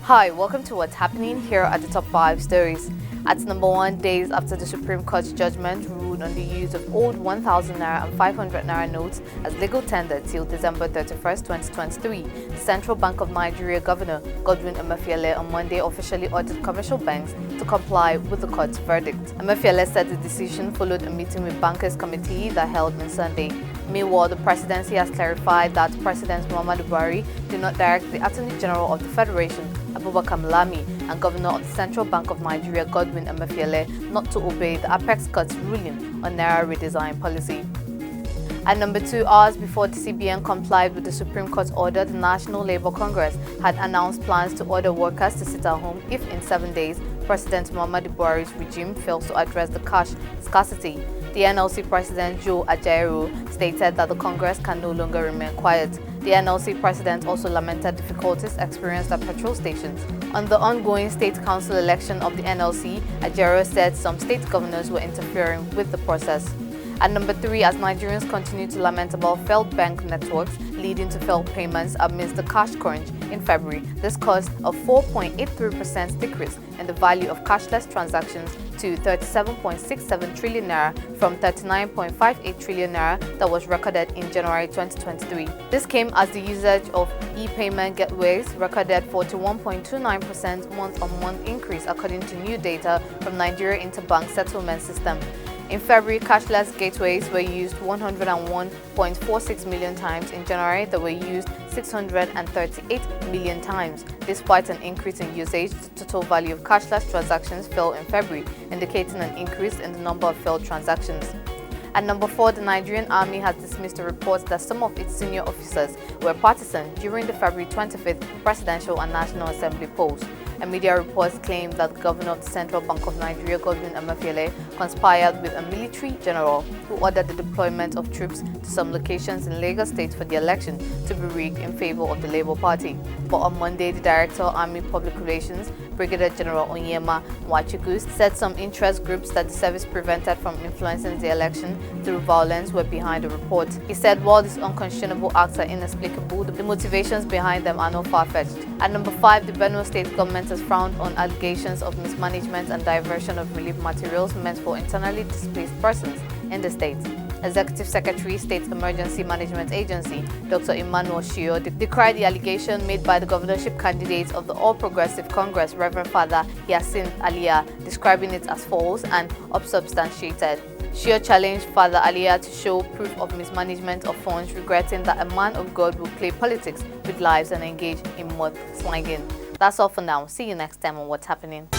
Hi, welcome to what's happening. Here are the top 5 stories. At number 1, days after the Supreme Court's judgment ruled on the use of old 1,000 naira and 500 naira notes as legal tender till December 31st, 2023, the Central Bank of Nigeria Governor Godwin Emefiele on Monday officially ordered commercial banks to comply with the court's verdict. Emefiele said the decision followed a meeting with Bankers Committee that held on Sunday. Meanwhile, the presidency has clarified that President Muhammadu Buhari did not direct the Attorney General of the Federation, Abubakar Malami, and Governor of the Central Bank of Nigeria, Godwin Emefiele, not to obey the Apex Court's ruling on naira redesign policy. At number 2, hours before the CBN complied with the Supreme Court's order, the National Labour Congress had announced plans to order workers to sit at home if in 7 days President Muhammadu Buhari's regime fails to address the cash scarcity. The NLC President Joe Ajaero stated that the Congress can no longer remain quiet. The NLC President also lamented difficulties experienced at petrol stations. On the ongoing State Council election of the NLC, Ajaero said some state governors were interfering with the process. At number 3, as Nigerians continue to lament about failed bank networks leading to failed payments amidst the cash crunch in February, this caused a 4.83% decrease in the value of cashless transactions to 37.67 trillion naira from 39.58 trillion naira that was recorded in January 2023. This came as the usage of e-payment gateways recorded 41.29% month-on-month increase according to new data from Nigeria Interbank Settlement System. In February, cashless gateways were used 101.46 million times. In January, they were used 638 million times. Despite an increase in usage, the total value of cashless transactions fell in February, indicating an increase in the number of failed transactions. At number 4, the Nigerian Army has dismissed the reports that some of its senior officers were partisan during the February 25th presidential and National Assembly polls. A media reports claim that the governor of the Central Bank of Nigeria, Godwin Emefiele, conspired with a military general who ordered the deployment of troops to some locations in Lagos State for the election to be rigged in favor of the Labour Party. But on Monday, the Director of Army Public Relations, Brigadier General Onyema Nwachukwu, said some interest groups that the service prevented from influencing the election through violence were behind the report. He said while these unconscionable acts are inexplicable, the motivations behind them are not far-fetched. At number 5, the Benue State government has frowned on allegations of mismanagement and diversion of relief materials meant for internally displaced persons in the state. Executive Secretary, State Emergency Management Agency, Dr. Emmanuel Shio, decried the allegation made by the governorship candidate of the All Progressive Congress, Reverend Father Yasin Aliyah, describing it as false and unsubstantiated. Shio challenged Father Aliyah to show proof of mismanagement of funds, regretting that a man of God will play politics with lives and engage in mudslinging. That's all for now. See you next time on What's Happening.